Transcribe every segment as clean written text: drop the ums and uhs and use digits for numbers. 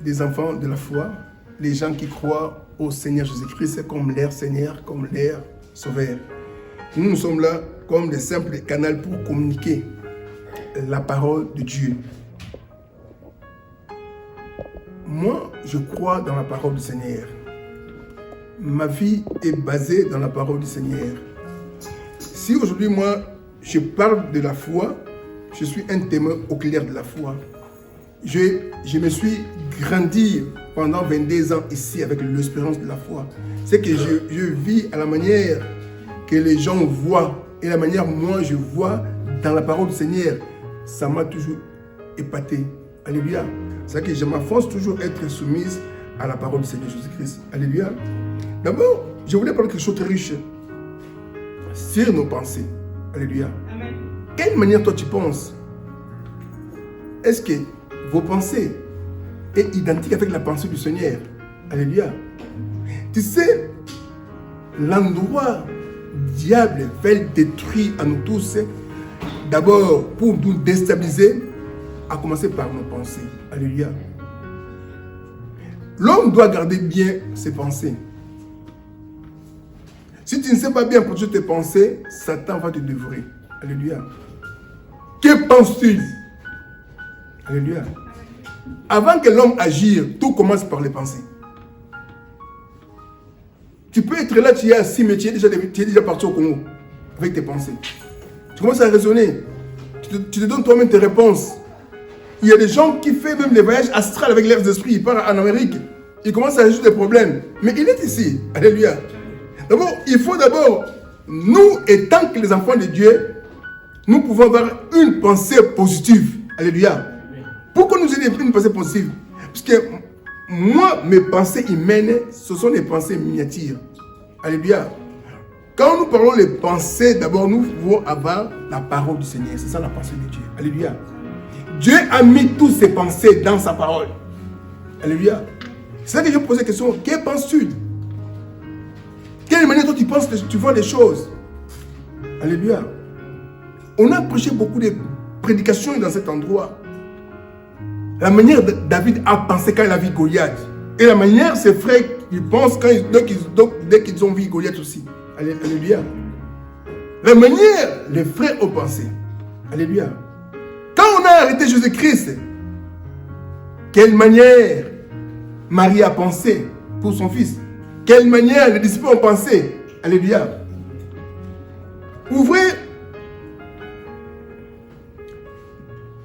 Des enfants de la foi, les gens qui croient au Seigneur Jésus-Christ comme leur Seigneur, comme leur Sauveur. Nous sommes là comme des simples canaux pour communiquer la parole de Dieu. Moi, je crois dans la parole du Seigneur. Ma vie est basée dans la parole du Seigneur. Si aujourd'hui, moi, je parle de la foi, je suis un témoin oculaire de la foi. Je me suis grandi pendant 22 ans ici avec l'espérance de la foi. C'est que je vis à la manière que les gens voient et la manière moi je vois dans la parole du Seigneur. Ça m'a toujours épaté. Alléluia. C'est que je m'enfonce toujours à être soumise à la parole du Seigneur Jésus-Christ. Alléluia. D'abord, je voulais parler de quelque chose de riche sur nos pensées. Alléluia. Amen. Quelle manière toi tu penses? Est-ce que vos pensées est identique avec la pensée du Seigneur? Alléluia. Tu sais, l'endroit diable veut détruire à nous tous, d'abord pour nous déstabiliser, à commencer par nos pensées. Alléluia. L'homme doit garder bien ses pensées. Si tu ne sais pas bien protéger tes pensées, Satan va te dévorer. Alléluia. Que penses-tu? Alléluia. Avant que l'homme agisse, tout commence par les pensées. Tu peux être là, tu es assis, mais tu es déjà parti au Congo avec tes pensées. Tu commences à raisonner. Tu te donnes toi-même tes réponses. Il y a des gens qui font même les voyages astrales avec leurs esprits. Ils partent en Amérique. Ils commencent à résoudre des problèmes. Mais il est ici. Alléluia. D'abord, il faut d'abord, nous, étant que les enfants de Dieu, nous pouvons avoir une pensée positive. Alléluia. Pourquoi nous aider une pensée positive? Parce que moi, mes pensées humaines, ce sont des pensées miniatures. Alléluia. Quand nous parlons des pensées, d'abord, nous pouvons avoir la parole du Seigneur. C'est ça la pensée de Dieu. Alléluia. Dieu a mis toutes ses pensées dans sa parole. Alléluia. C'est ça que je pose la question. Que penses-tu? Quelle manière toi tu penses que tu vois les choses? Alléluia. On a prêché beaucoup de prédications dans cet endroit. La manière dont David a pensé quand il a vu Goliath. Et la manière ses frères ils pensent dès qu'ils ont vu Goliath aussi. Alléluia. La manière les frères ont pensé. Alléluia. Quand on a arrêté Jésus-Christ, quelle manière Marie a pensé pour son fils? Quelle manière les disciples ont pensé? Alléluia. Ouvrez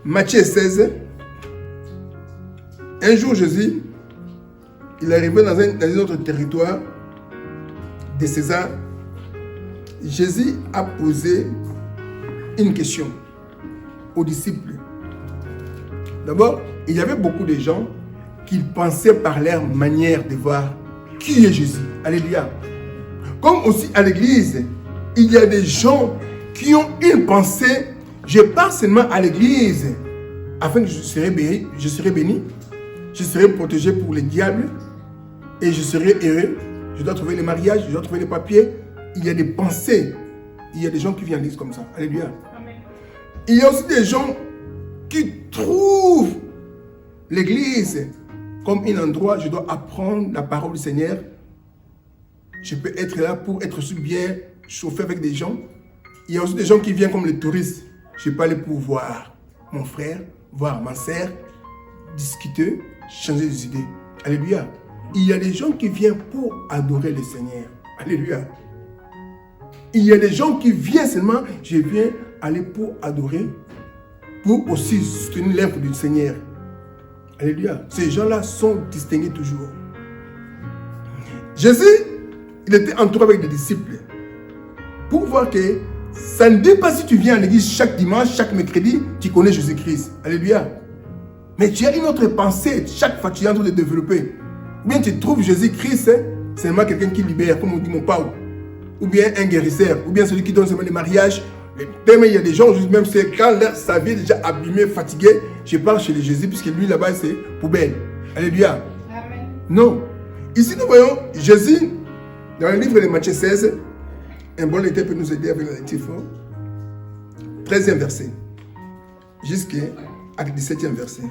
Matthieu 16. Un jour, Jésus, il est arrivé dans un autre territoire de César. Jésus a posé une question aux disciples. D'abord, il y avait beaucoup de gens qui pensaient par leur manière de voir qui est Jésus. Alléluia. Comme aussi à l'église, il y a des gens qui ont une pensée. Je pars seulement à l'église afin que je serai béni, je serai protégé pour les diables et je serai heureux. Je dois trouver les mariages, je dois trouver les papiers. Il y a des pensées. Il y a des gens qui viennent à l'église comme ça. Alléluia. Amen. Il y a aussi des gens qui trouvent l'église comme un endroit, je dois apprendre la parole du Seigneur. Je peux être là pour être bien chauffé avec des gens. Il y a aussi des gens qui viennent comme les touristes. Je peux aller pour voir mon frère, voir ma sœur, discuter, changer des idées. Alléluia. Il y a des gens qui viennent pour adorer le Seigneur. Alléluia. Il y a des gens qui viennent seulement, je viens aller pour adorer, pour aussi soutenir l'œuvre du Seigneur. Alléluia. Ces gens-là sont distingués toujours. Jésus, il était entouré avec des disciples. Pour voir que ça ne dit pas si tu viens à l'église chaque dimanche, chaque mercredi, tu connais Jésus-Christ. Alléluia. Mais tu as une autre pensée chaque fois que tu es en train de développer. Ou bien tu trouves Jésus-Christ, c'est seulement quelqu'un qui libère, comme on dit mon Paul. Ou bien un guérisseur, ou bien celui qui donne seulement des mariages. Il y a des gens, même c'est quand sa vie est déjà abîmée, fatiguée, je parle chez les Jésus, puisque lui là-bas c'est poubelle. Alléluia. Amen. Non. Ici nous voyons Jésus, dans le livre de Matthieu 16, un bon lecteur peut nous aider avec la lecture. 13e verset. Jusqu'à avec le 17e verset.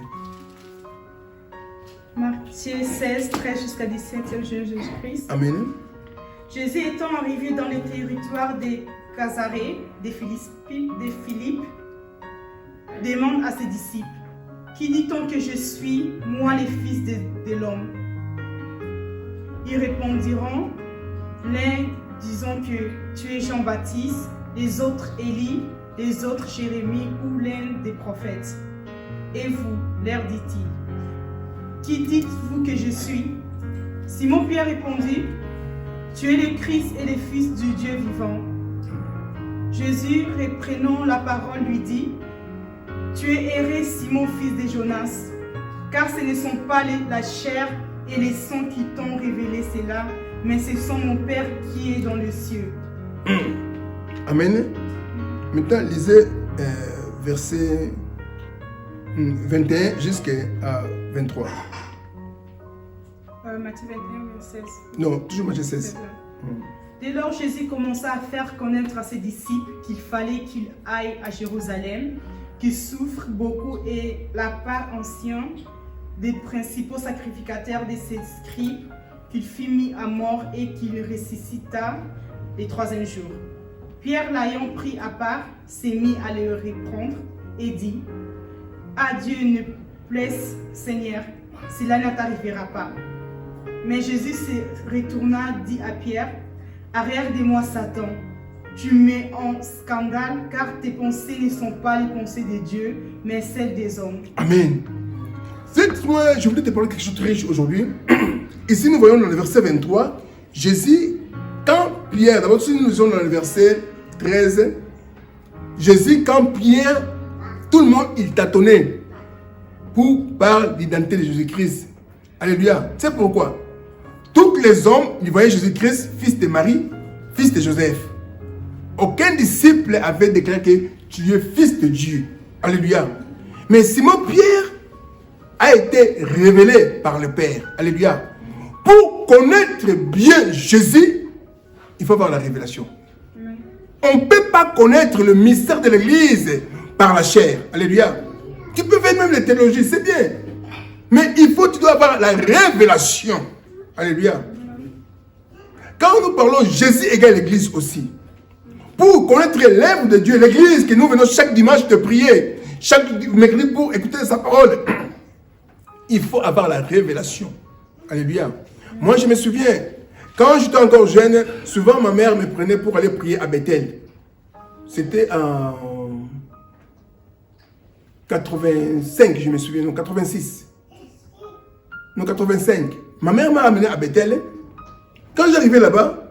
Matthieu 16, 13 jusqu'à 17, Jésus-Christ. Amen. Jésus étant arrivé dans les territoires des Casarées, des Philippe, demande à ses disciples, qui dit-on que je suis, moi, les fils de l'homme? Ils répondiront, l'un disant que tu es Jean-Baptiste, les autres Élie, les autres Jérémie ou l'un des prophètes. Et vous, leur dit-il, qui dites-vous que je suis? Simon-Pierre répondit, tu es le Christ et le Fils du Dieu vivant. Jésus, reprenant la parole, lui dit, tu es erré, Simon, fils de Jonas, car ce ne sont pas la chair et les sangs qui t'ont révélé cela, mais ce sont mon Père qui est dans les cieux. Amen. Maintenant, lisez verset 21 jusqu'à 23. Matthieu 21, verset 16. Non, toujours Matthieu 16. Dès lors, Jésus commença à faire connaître à ses disciples qu'il fallait qu'il aille à Jérusalem, qu'il souffre beaucoup et la part ancienne des principaux sacrificateurs de ses scribes, qu'il fut mis à mort et qu'il ressuscita le troisième jour. Pierre, l'ayant pris à part, s'est mis à le reprendre et dit, « À Dieu ne plaise, Seigneur, cela ne t'arrivera pas. » Mais Jésus se retourna, dit à Pierre, « Arrière de moi, Satan, tu mets en scandale, car tes pensées ne sont pas les pensées de Dieu, mais celles des hommes. » Amen. Cette fois, je voulais te parler de quelque chose de riche aujourd'hui. Ici, nous voyons dans le verset 23, Jésus, quand Pierre, d'abord, si nous sommes dans le verset 13, Jésus, quand Pierre, tout le monde, il tâtonnait pour parler d'identité de Jésus-Christ. Alléluia. C'est pourquoi tous les hommes, ils voyaient Jésus-Christ, fils de Marie, fils de Joseph. Aucun disciple avait déclaré que tu es fils de Dieu. Alléluia. Mais Simon-Pierre a été révélé par le Père. Alléluia. Pour connaître bien Jésus, il faut avoir la révélation. On ne peut pas connaître le mystère de l'Église par la chair. Alléluia. Tu peux faire même les théologies, c'est bien. Mais tu dois avoir la révélation. Alléluia. Quand nous parlons Jésus égale l'Église aussi. Pour connaître l'œuvre de Dieu, l'Église, que nous venons chaque dimanche de prier, chaque mercredi pour écouter sa parole, il faut avoir la révélation. Alléluia. Moi, je me souviens, quand j'étais encore jeune, souvent ma mère me prenait pour aller prier à Bethel. C'était en 85, je me souviens, non, 86. Non, 85. Ma mère m'a amené à Bethel. Quand j'arrivais là-bas,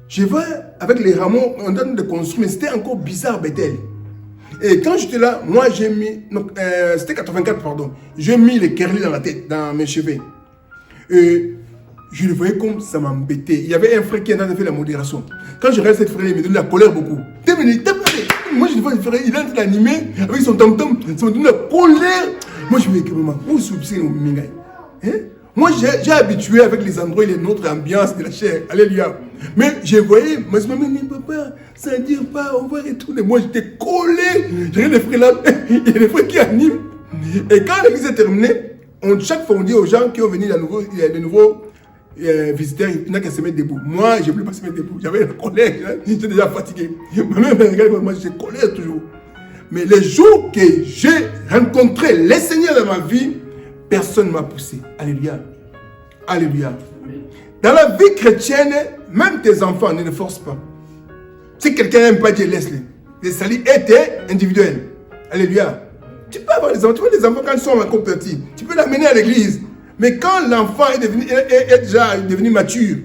je vois avec les rameaux, on donne de construire, mais c'était encore bizarre Bethel. Et quand j'étais là, moi j'ai mis, c'était 84 pardon, j'ai mis les curly dans la tête, dans mes cheveux. Et je le voyais comme ça m'embêtait. Il y avait un frère qui en a fait la modération. Quand je regarde cette frère, il me donne la colère beaucoup. Moi je le vois, le frère, il est en train d'animer avec son tom-tom, ça me donne la colère. Moi je me dis, maman, où est-ce que moi, j'ai habitué avec les endroits et notre ambiance de la chair. Alléluia. Mais je voyais, moi, je me dis, mais papa, ça ne dire pas, on va retourner. Moi, j'étais collé. J'ai les frères là, il y a des frères qui animent. Et quand l'église est terminée, chaque fois, on dit aux gens qui ont venu, il y a de nouveaux visiteurs, il n'y a qu'à se mettre debout. Moi, je ne voulais pas se mettre debout. J'avais la colère, j'étais déjà fatigué. Ma mère me regarde, moi, j'ai colère toujours. Mais les jours que j'ai rencontré les seigneurs de ma vie, personne ne m'a poussé. Alléluia. Alléluia. Dans la vie chrétienne, même tes enfants ne les forcent pas. Si quelqu'un n'aime pas Dieu, laisse-les. Les salut étaient individuels. Alléluia. Tu peux avoir des enfants. Tu vois, les enfants, quand ils sont encore petits, tu peux l'amener à l'église. Mais quand l'enfant est déjà devenu mature,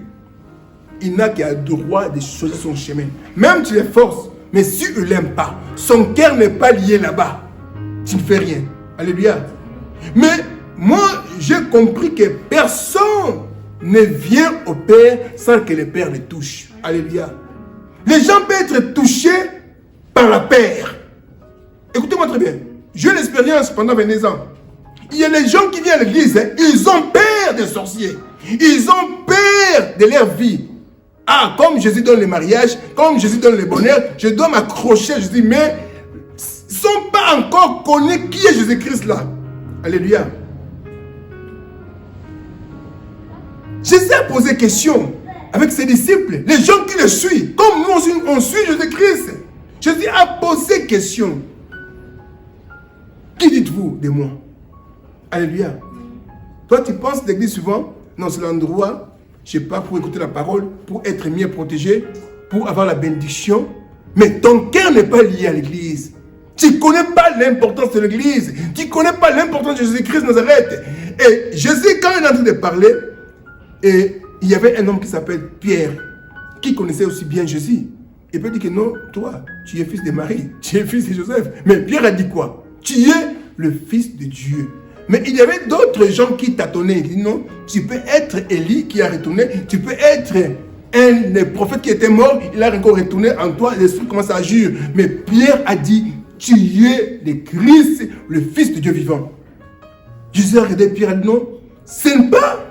il n'a qu'à droit de choisir son chemin. Même tu les forces, mais si il ne l'aime pas, son cœur n'est pas lié là-bas, tu ne fais rien. Alléluia. Mais moi, j'ai compris que personne ne vient au Père sans que le Père les touche. Alléluia. Les gens peuvent être touchés par la Père. Écoutez-moi très bien. J'ai l'expérience pendant 22 ans. Il y a des gens qui viennent à l'église, ils ont peur des sorciers. Ils ont peur de leur vie. Ah, comme Jésus donne le mariage, comme Jésus donne le bonheur, je dois m'accrocher. Je dis, mais ils ne sont pas pas encore connu qui est Jésus-Christ là. Alléluia. Jésus a posé question avec ses disciples, les gens qui le suivent, comme nous aussi, on suit Jésus-Christ. Jésus a posé question. Qui dites-vous de moi? Alléluia. Toi, tu penses l'église souvent? Non, c'est l'endroit, je ne sais pas, pour écouter la parole, pour être mieux protégé, pour avoir la bénédiction. Mais ton cœur n'est pas lié à l'église. Tu ne connais pas l'importance de l'église. Tu ne connais pas l'importance de Jésus-Christ de Nazareth. Et Jésus, quand il est en train de parler, et il y avait un homme qui s'appelle Pierre, qui connaissait aussi bien Jésus. Il peut dire que non, toi, tu es fils de Marie, tu es fils de Joseph. Mais Pierre a dit quoi? Tu es le fils de Dieu. Mais il y avait d'autres gens qui tâtonnaient. Ils disaient non, tu peux être Élie qui a retourné, tu peux être un des prophètes qui était mort, il a encore retourné en toi, l'esprit commence à agir. Mais Pierre a dit, tu es le Christ, le fils de Dieu vivant. Jésus a regardé Pierre et a dit non, ce n'est pas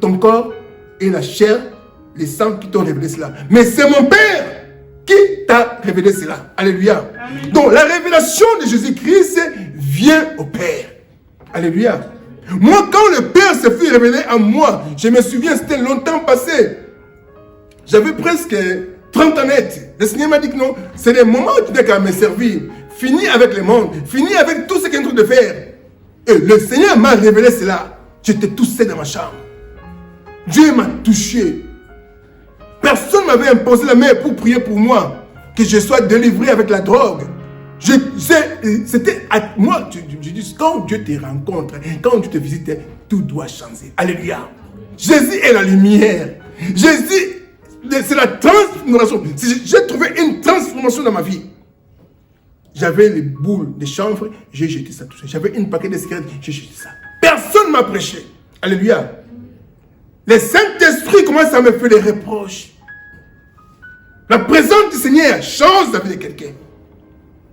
ton corps et la chair, les sangs qui t'ont révélé cela. Mais c'est mon Père qui t'a révélé cela. Alléluia. Amen. Donc la révélation de Jésus-Christ vient au Père. Alléluia. Moi, quand le Père se fut révélé à moi, je me souviens, c'était longtemps passé. J'avais presque 30 ans net. Le Seigneur m'a dit que non, c'est le moment où tu n'as qu'à me servir. Fini avec le monde. Fini avec tout ce qu'il est en train de faire. Et le Seigneur m'a révélé cela. J'étais tout seul dans ma chambre. Dieu m'a touché. Personne ne m'avait imposé la main pour prier pour moi. Que je sois délivré avec la drogue. C'était à moi. Je dis, quand Dieu te rencontre, quand Dieu te visite, tout doit changer. Alléluia. Jésus est la lumière. Jésus, c'est la transformation. J'ai trouvé une transformation dans ma vie. J'avais les boules de chanvre, j'ai jeté ça tout seul. J'avais une paquet de cigarettes, j'ai jeté ça. Personne ne m'a prêché. Alléluia. Le Saint-Esprit commence à me faire des reproches. La présence du Seigneur change la vie de quelqu'un.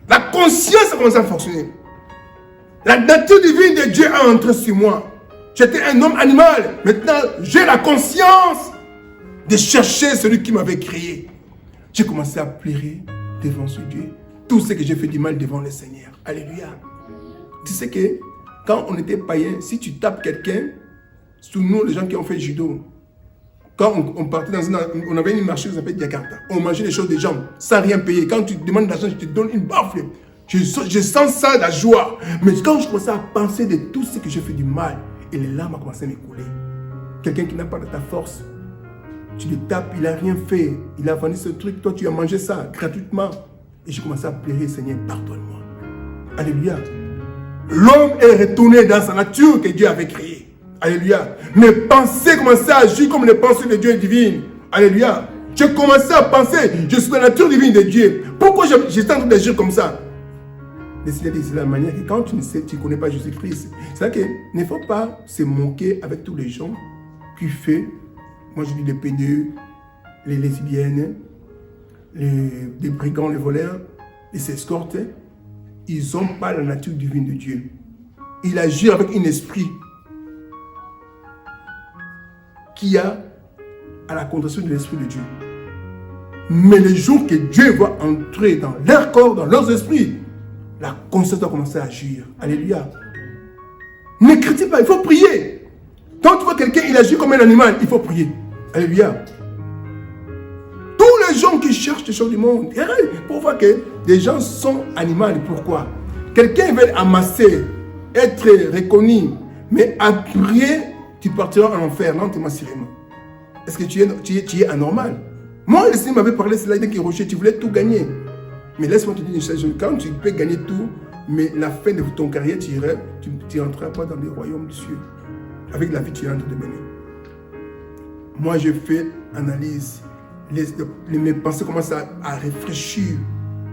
La conscience a commencé à fonctionner. La nature divine de Dieu a entré sur moi. J'étais un homme animal. Maintenant, j'ai la conscience de chercher celui qui m'avait créé. J'ai commencé à pleurer devant ce Dieu. Tout ce que j'ai fait du mal devant le Seigneur. Alléluia. Tu sais que quand on était païen, si tu tapes quelqu'un, sous nous, les gens qui ont fait judo, quand on partait on avait une marché qui s'appelle Jakarta. On mangeait les choses des gens sans rien payer. Quand tu demandes de l'argent, je te donne une baffle. Je sens ça, la joie. Mais quand je commençais à penser de tout ce que j'ai fait du mal, et les larmes ont commencé à m'écouler. Quelqu'un qui n'a pas de ta force, tu le tapes, il n'a rien fait. Il a vendu ce truc, toi tu as mangé ça gratuitement. Et j'ai commencé à pleurer, Seigneur, pardonne-moi. Alléluia. L'homme est retourné dans sa nature que Dieu avait créée. Alléluia. Mes pensées commençaient à agir comme les pensées de Dieu divines. Alléluia. J'ai commencé à penser, je suis la nature divine de Dieu. Pourquoi j'étais en train d'agir comme ça? Le Seigneur dit, c'est la manière que quand tu ne sais, tu ne connais pas Jésus-Christ. C'est-à-dire qu'il ne faut pas se moquer avec tous les gens qui font, moi je dis les pédeux, les lesbiennes, les brigands, les voleurs, les escortes. Ils n'ont pas la nature divine de Dieu. Il agit avec un esprit qui a à la contraction de l'esprit de Dieu. Mais le jour que Dieu va entrer dans leur corps, dans leurs esprits, la conscience doit commencer à agir. Alléluia. Ne critique pas, il faut prier. Quand tu vois quelqu'un, il agit comme un animal, il faut prier. Alléluia. Tous les gens qui cherchent les choses du monde, pour voir que les gens sont animaux. Pourquoi? Quelqu'un veut amasser, être reconnu, mais après, tu partiras en enfer, lentement, sirènement. Est-ce que tu es anormal? Moi, le Seigneur m'avait parlé, c'est là que Rocher, tu voulais tout gagner. Mais laisse-moi te dire une chose, quand tu peux gagner tout, mais la fin de ton carrière, tu n'entreras pas dans le royaume des cieux. Avec la vie que tu es en train de mener. Moi, je fais analyse. Mes pensées commencent à réfléchir.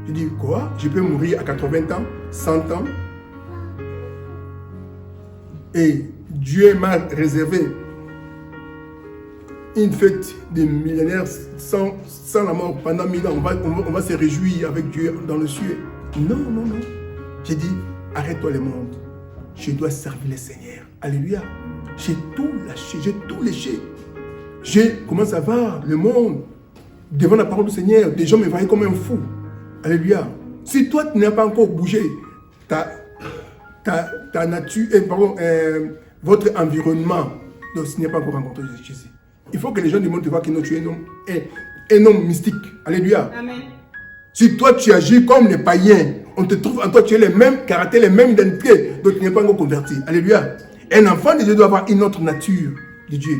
Je dis, quoi? Je peux mourir à 80 ans, 100 ans. Et Dieu m'a réservé une fête des millénaires sans la mort pendant 1000 ans. On va se réjouir avec Dieu dans le ciel. Non, non, non. J'ai dit, arrête-toi le monde. Je dois servir le Seigneur. Alléluia. J'ai tout lâché, j'ai tout léché. J'ai commencé à voir le monde devant la parole du Seigneur. Des gens me voyaient comme un fou. Alléluia. Si toi, tu n'as pas encore bougé ta nature, votre environnement, donc tu n'as pas encore rencontré Jésus. Il faut que les gens du monde te voient que tu es un homme mystique. Alléluia. Amen. Si toi, tu agis comme les païens, on te trouve en toi, tu as les mêmes caractères, les mêmes identités, donc tu n'es pas encore converti. Alléluia. Un enfant de Dieu doit avoir une autre nature de Dieu.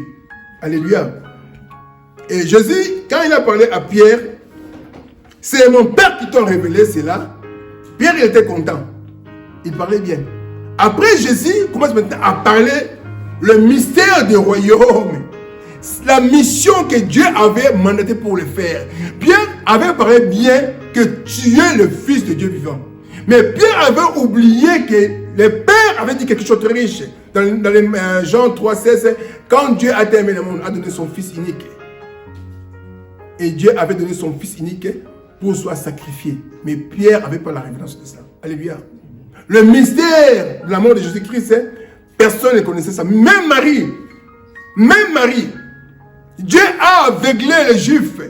Alléluia. Et Jésus, quand il a parlé à Pierre, c'est mon Père qui t'a révélé cela. Pierre, il était content. Il parlait bien. Après, Jésus commence maintenant à parler le mystère du royaume. La mission que Dieu avait mandatée pour le faire. Pierre avait parlé bien que tu es le Fils de Dieu vivant. Mais Pierre avait oublié que le Père avait dit quelque chose de très riche. Dans les Jean 3,16, quand Dieu a aimé le monde, a donné son Fils unique. Et Dieu avait donné son Fils unique pour soit sacrifié. Mais Pierre n'avait pas la révélation de ça. Alléluia. Le mystère de l'amour de Jésus-Christ, personne ne connaissait ça. Même Marie, Dieu a aveuglé les Juifs.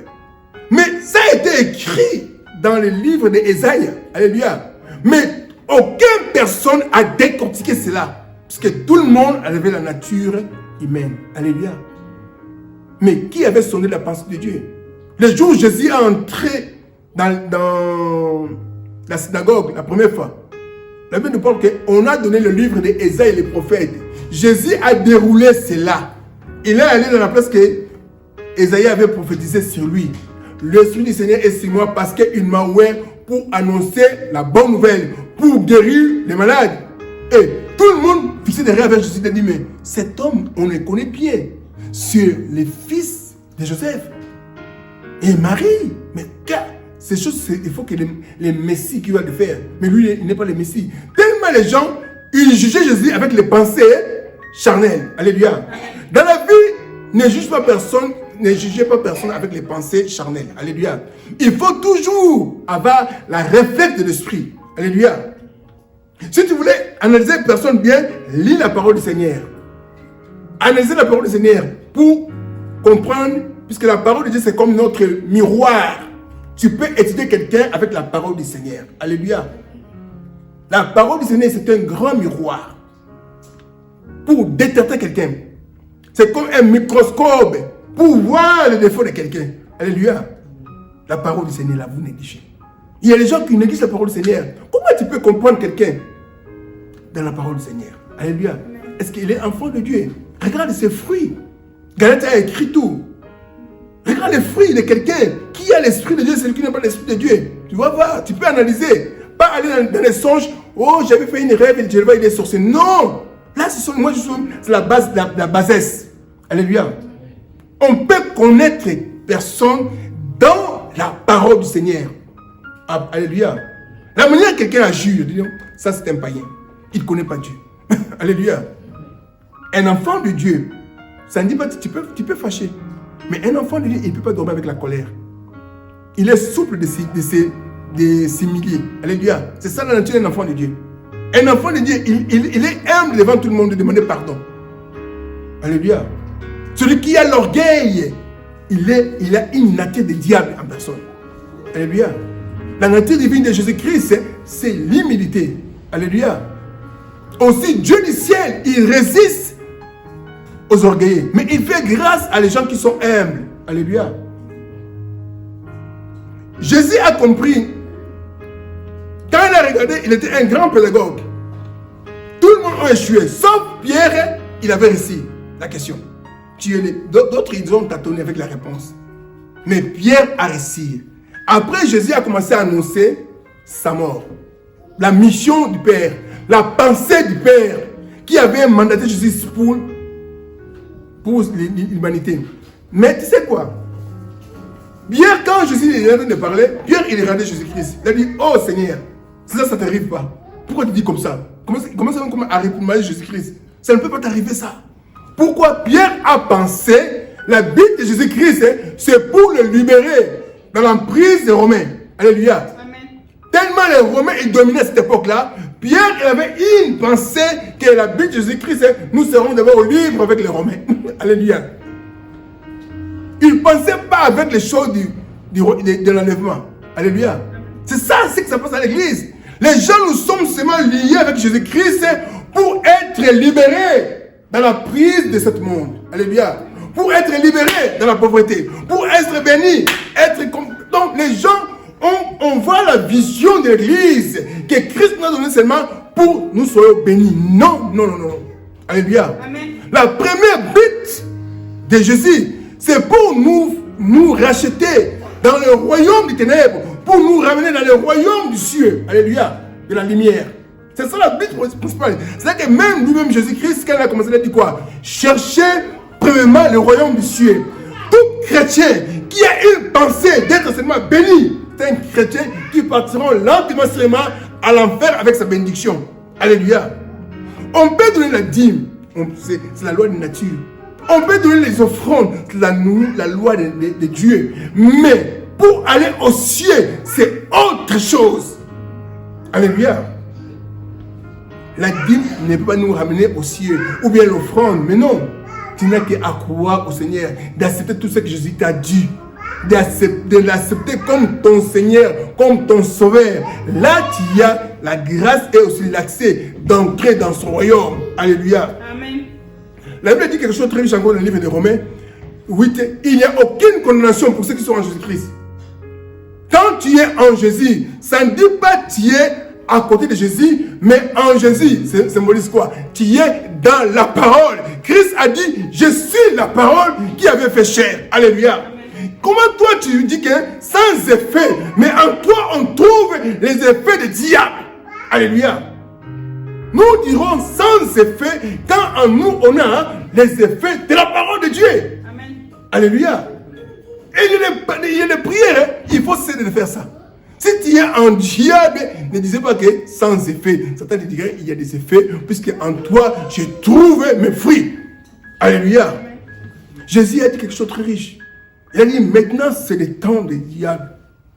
Mais ça a été écrit dans le livre d'Ésaïe. Alléluia. Mais aucune personne a décortiqué cela. Parce que tout le monde avait la nature humaine. Alléluia. Mais qui avait sonné la pensée de Dieu? Le jour où Jésus est entré dans la synagogue, la première fois, la Bible nous parle qu'on a donné le livre d'Ésaïe et les prophètes. Jésus a déroulé cela. Il est allé dans la place que Ésaïe avait prophétisé sur lui. L'Esprit du Seigneur est sur moi parce qu'il m'a ouvert pour annoncer la bonne nouvelle, pour guérir les malades. Et tout le monde fixé derrière vers Jésus a dit, mais cet homme, on le connaît bien. C'est le fils de Joseph. Et Marie, mais ces choses, il faut que les messies qui vont le faire. Mais lui, il n'est pas le messie. Tellement les gens, ils jugeaient Jésus avec les pensées charnelles. Alléluia. Dans la vie, ne jugez pas personne avec les pensées charnelles. Alléluia. Il faut toujours avoir la réflexe de l'esprit. Alléluia. Si tu voulais analyser personne bien, lis la parole du Seigneur. Analysez la parole du Seigneur pour comprendre, puisque la parole de Dieu c'est comme notre miroir. Tu peux étudier quelqu'un avec la parole du Seigneur. Alléluia. La parole du Seigneur c'est un grand miroir pour détecter quelqu'un. C'est comme un microscope pour voir les défauts de quelqu'un. Alléluia. La parole du Seigneur, là, vous négligez. Il y a des gens qui négligent la parole du Seigneur. Comment tu peux comprendre quelqu'un dans la parole du Seigneur? Alléluia. Est-ce qu'il est enfant de Dieu? Regarde ses fruits. Galate a écrit tout. Regarde les fruits de quelqu'un qui a l'esprit de Dieu, celui qui n'a pas l'esprit de Dieu. Tu vas voir, tu peux analyser. Pas aller dans les songes. Oh, j'avais fait une rêve et je le vois, il est sorcier. Non. Là, c'est la base, la bassesse. Alléluia. On peut connaître personne dans la parole du Seigneur. Alléluia. La manière que quelqu'un agit, ça c'est un païen. Il ne connaît pas Dieu. Alléluia. Un enfant de Dieu, ça ne dit pas que tu peux fâcher. Mais un enfant de Dieu, il ne peut pas dormir avec la colère. Il est souple de s'humilier. Alléluia. C'est ça la nature d'un enfant de Dieu. Un enfant de Dieu, il est humble devant tout le monde de demander pardon. Alléluia. Celui qui a l'orgueil, il a une nature de diable en personne. Alléluia. La nature divine de Jésus-Christ, c'est l'humilité. Alléluia. Aussi, Dieu du ciel, il résiste aux orgueilleux. Mais il fait grâce à les gens qui sont humbles. Alléluia. Jésus a compris. Quand il a regardé, il était un grand pédagogue. Tout le monde a échoué. Sauf Pierre, il avait réussi la question. D'autres, ils ont tâtonné avec la réponse. Mais Pierre a réussi. Après, Jésus a commencé à annoncer sa mort. La mission du Père. La pensée du Père. Qui avait mandaté Jésus pour l'humanité. Mais tu sais quoi? Pierre, quand Jésus est en train de parler, Pierre, il regardait Jésus-Christ. Il a dit, oh Seigneur, ça ne t'arrive pas. Pourquoi tu dis comme ça? Comment ça va arriver pour Jésus-Christ? Ça ne peut pas t'arriver ça. Pourquoi Pierre a pensé, la Bible de Jésus-Christ, c'est pour le libérer dans l'emprise des Romains. Alléluia. Amen. Tellement les Romains, ils dominaient à cette époque-là, Pierre il avait une pensée que la Bible de Jésus-Christ, nous serons d'abord libres avec les Romains. Alléluia. Il ne pensait pas avec les choses de l'enlèvement. Alléluia. C'est ça, c'est que ça passe à l'église. Les gens, nous sommes seulement liés avec Jésus-Christ pour être libérés dans la prise de ce monde. Alléluia. Pour être libérés dans la pauvreté. Pour être bénis. Donc les gens, on voit la vision de l'église que Christ nous a donné seulement pour nous soyons bénis. Non, non, non, non. Alléluia. Amen. La première but de Jésus, c'est pour nous racheter dans le royaume des ténèbres, pour nous ramener dans le royaume du ciel. Alléluia. De la lumière. C'est ça la but principale. C'est-à-dire que même lui-même, Jésus-Christ, quand il a commencé, il a dit quoi? Cherchez premièrement le royaume du ciel. Tout chrétien qui a une pensée d'être seulement béni, c'est un chrétien qui partira lentement, sûrement à l'enfer avec sa bénédiction. Alléluia. On peut donner la dîme, c'est la loi de nature. On peut donner les offrandes, c'est la loi de Dieu. Mais pour aller au ciel, c'est autre chose. Alléluia. La dîme ne peut pas nous ramener au ciel, ou bien l'offrande, mais non. Tu n'as qu'à croire au Seigneur, d'accepter tout ce que Jésus t'a dit, de l'accepter comme ton Seigneur, comme ton Sauveur. Là, tu as la grâce et aussi l'accès d'entrer dans son royaume. Alléluia. Amen. La Bible dit quelque chose de très riche encore dans le livre de Romains 8. Il n'y a aucune condamnation pour ceux qui sont en Jésus-Christ. Quand tu es en Jésus, ça ne dit pas que tu es à côté de Jésus, mais en Jésus, ça symbolise quoi? Tu es dans la parole. Christ a dit, je suis la parole qui avait fait chair. Alléluia. Comment toi tu dis que sans effet, mais en toi on trouve les effets de diable. Alléluia. Nous dirons sans effet quand en nous on a les effets de la parole de Dieu. Amen. Alléluia. Et il y a des prières, il faut cesser de faire ça. Si tu es en diable, ne disais pas que sans effet. Satan te dirait il y a des effets, puisque en toi, j'ai trouvé mes fruits. Alléluia. Jésus a dit quelque chose de très riche. Il a dit maintenant, c'est le temps du diable.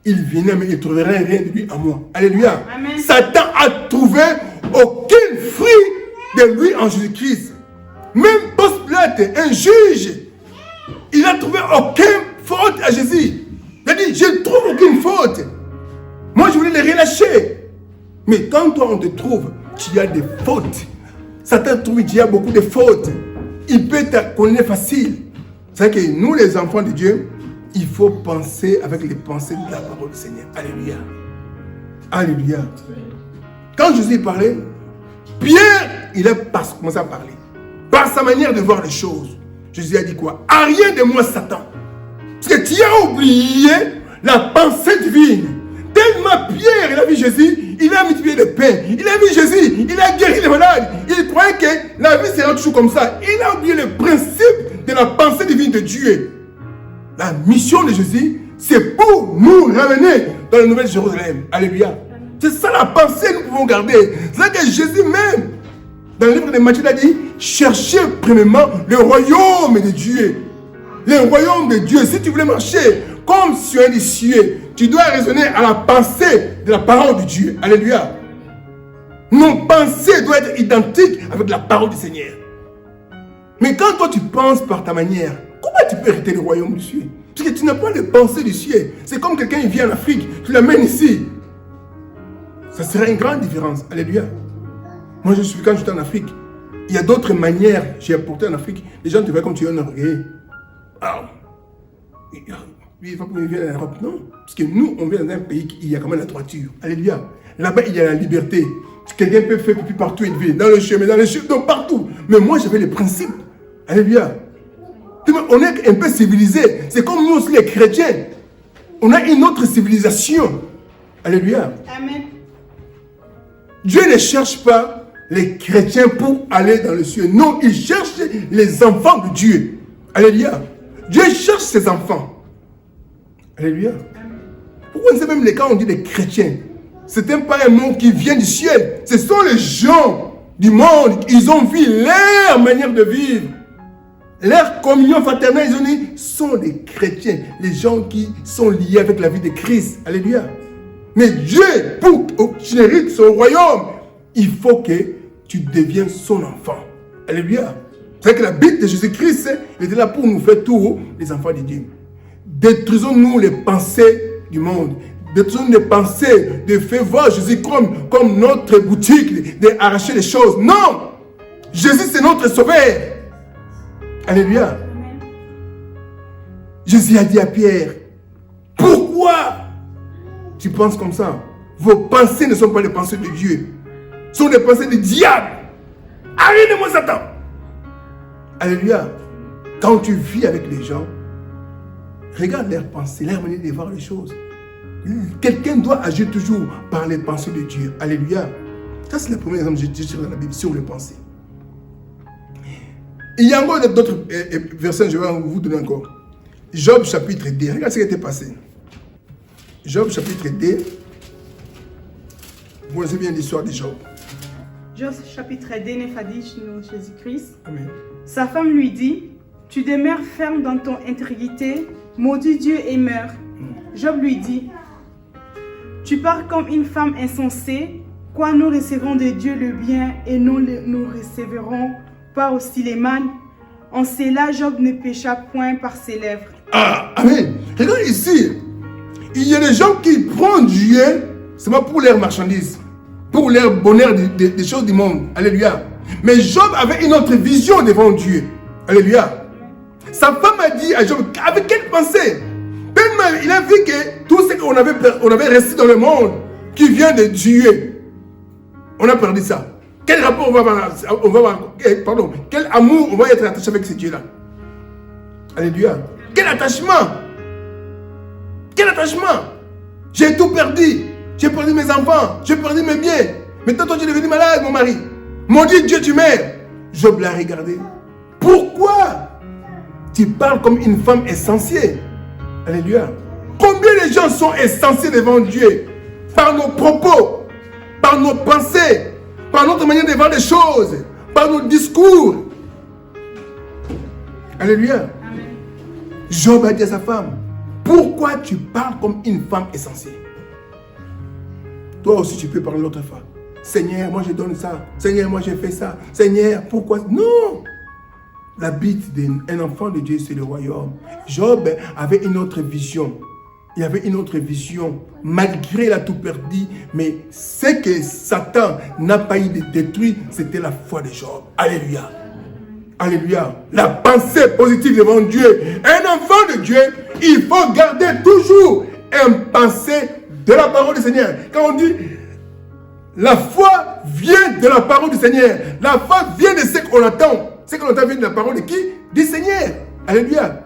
Il venait, mais il ne trouverait rien de lui à moi. Alléluia. Amen. Satan a trouvé aucun fruit de lui en Jésus-Christ. Même Pilate, un juge, il n'a trouvé aucune faute à Jésus. Il a dit, je ne trouve aucune faute. Moi, je voulais les relâcher. Mais quand toi, on te trouve, tu as des fautes. Satan trouve qu'il y a beaucoup de fautes. Il peut te connaître facile. C'est que nous, les enfants de Dieu, il faut penser avec les pensées de la parole du Seigneur. Alléluia. Alléluia. Quand Jésus parlait, Pierre, il a commencé à parler. Par sa manière de voir les choses. Jésus a dit quoi? À rien de moi, Satan. Parce que tu as oublié la pensée divine. Tellement Pierre, il a vu Jésus, il a multiplié le pain. Il a vu Jésus, il a guéri les malades. Il croyait que la vie serait toujours comme ça. Il a oublié le principe de la pensée divine de Dieu. La mission de Jésus, c'est pour nous ramener dans la nouvelle Jérusalem. Alléluia. C'est ça la pensée que nous pouvons garder. C'est ça que Jésus même, dans le livre de Matthieu, il a dit, cherchez premièrement le royaume de Dieu. Le royaume de Dieu. Si tu voulais marcher comme sur un des cieux, tu dois raisonner à la pensée de la parole de Dieu. Alléluia. Nos pensées doivent être identiques avec la parole du Seigneur. Mais quand toi tu penses par ta manière, comment tu peux hériter le royaume du ciel? Parce que tu n'as pas les pensées du ciel. C'est comme quelqu'un qui vient en Afrique, tu l'amènes ici. Ça serait une grande différence. Alléluia. Moi quand j'étais en Afrique, il y a d'autres manières j'ai apporté en Afrique. Les gens te voient comme tu es un orgueil. Ah. Lui, il va pour venir en Europe. Non. Parce que nous, on vient dans un pays où il y a quand même la droiture. Alléluia. Là-bas, il y a la liberté. Quelqu'un peut faire pipi partout, il vit. Dans le chemin, donc partout. Mais moi, j'avais les principes. Alléluia. On est un peu civilisé. C'est comme nous aussi, les chrétiens. On a une autre civilisation. Alléluia. Amen. Dieu ne cherche pas les chrétiens pour aller dans le ciel. Non, il cherche les enfants de Dieu. Alléluia. Dieu cherche ses enfants. Alléluia. Pourquoi on sait même les cas on dit les chrétiens? Ce n'est pas un mot qui vient du ciel. Ce sont les gens du monde. Ils ont vu leur manière de vivre. Leur communion fraternelle, ils ont dit, sont des chrétiens. Les gens qui sont liés avec la vie de Christ. Alléluia. Mais Dieu, pour qu'il hérite son royaume, il faut que tu deviennes son enfant. Alléluia. C'est que la Bible de Jésus-Christ, il était là pour nous faire tout les enfants de Dieu. Détruisons-nous les pensées du monde. détourner les pensées, de faire voir Jésus comme notre boutique, d'arracher les choses. Non! Jésus, c'est notre sauveur. Alléluia. Jésus a dit à Pierre, pourquoi tu penses comme ça? Vos pensées ne sont pas les pensées de Dieu. Ce sont les pensées du diable. Arrête de moi, Satan. Alléluia. Quand tu vis avec les gens, regarde leurs pensées, leur manière de voir les choses. Quelqu'un doit agir toujours par les pensées de Dieu. Alléluia. Ça, c'est le premier exemple que j'ai dit dans la Bible sur les pensées. Il y a encore d'autres versets, je vais vous donner encore. Job chapitre 2. Regarde ce qui était passé. Job chapitre 2. Vous connaissez bien l'histoire de Job. Job chapitre 2, 9 à 10, nous Jésus-Christ. Amen. Sa femme lui dit, tu demeures ferme dans ton intégrité, maudit Dieu et meurs. Job lui dit, tu parles comme une femme insensée, quoi nous recevrons de Dieu le bien et nous recevrons pas aussi les mal. En cela, Job ne pécha point par ses lèvres. Ah, amen. Regarde ici. Il y a des gens qui prennent Dieu seulement pour leur marchandise, pour leur bonheur des choses du monde. Alléluia. Mais Job avait une autre vision devant Dieu. Alléluia. Sa femme a dit à Job, avec quelle pensée? Tellement il a vu que tout ce qu'on avait resté dans le monde, qui vient de Dieu, on a perdu ça. Quel rapport pardon, quel amour on va être attaché avec ce Dieu-là? Alléluia. Quel attachement? Quel attachement? J'ai tout perdu. J'ai perdu mes enfants. J'ai perdu mes biens. Maintenant, toi, tu es devenu malade, mon mari. Maudit Dieu, tu meurs. Job l'a regardé. Pourquoi tu parles comme une femme insensée? Alléluia. Combien de gens sont insensés devant Dieu? Par nos propos, par nos pensées, par notre manière de voir les choses, par nos discours. Alléluia. Amen. Job a dit à sa femme, pourquoi tu parles comme une femme insensée? Toi aussi tu peux parler l'autre fois. Seigneur, moi je donne ça. Seigneur, moi j'ai fait ça. Seigneur, pourquoi? Non. La bite d'un enfant de Dieu, c'est le royaume. Job avait une autre vision. Il avait une autre vision. Malgré il a tout perdu, mais ce que Satan n'a pas eu de détruire, c'était la foi de Job. Alléluia. Alléluia. La pensée positive devant Dieu. Un enfant de Dieu, il faut garder toujours une pensée de la parole du Seigneur. Quand on dit la foi vient de la parole du Seigneur. La foi vient de ce qu'on attend. Ce qu'on entend vient de la parole de qui? Du Seigneur. Alléluia.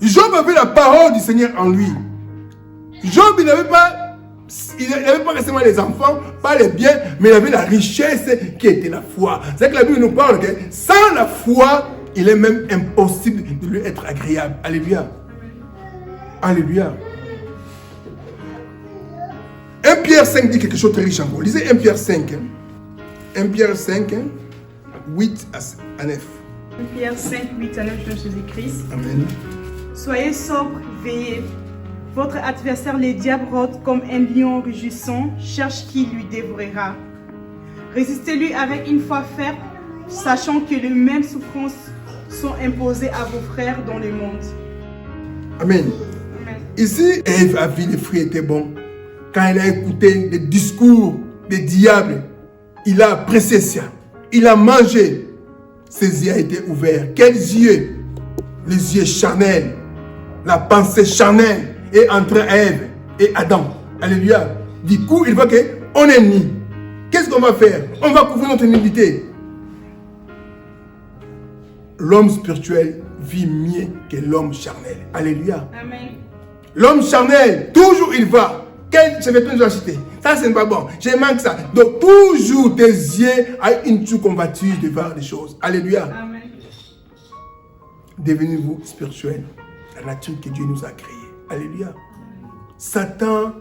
Job avait la parole du Seigneur en lui. Job, il n'avait pas récemment les enfants, pas les biens, mais il avait la richesse qui était la foi. C'est que la Bible nous parle que sans la foi, il est même impossible de lui être agréable. Alléluia. Alléluia. 1 Pierre 5 dit quelque chose de très riche encore. Lisez 1 Pierre 5. 1 Pierre 5, 8 à 9. 1 Pierre 5, 8 à 9 de Jésus-Christ. Amen. Soyez sobres, veillez. Votre adversaire, le diable, rôde comme un lion rugissant, cherche qui lui dévorera. Résistez-lui avec une foi ferme, sachant que les mêmes souffrances sont imposées à vos frères dans le monde. Amen. Amen. Ici, Ève a vu les fruits étaient bons. Quand elle a écouté les discours des diables, il a apprécié ça. Il a mangé. Ses yeux ont été ouverts. Quels yeux? Les yeux charnels. La pensée charnelle est entre Ève et Adam. Alléluia. Du coup, il voit qu'on est nus. Qu'est-ce qu'on va faire? On va couvrir notre nudité. L'homme spirituel vit mieux que l'homme charnel. Alléluia. Amen. L'homme charnel, toujours il va. Quel vêtement je vais acheter? Ça, c'est pas bon. Je manque ça. Donc, toujours tes yeux ont une sous-combattue de voir les choses. Alléluia. Amen. Devenez-vous spirituel. La nature que Dieu nous a créée. Alléluia. Satan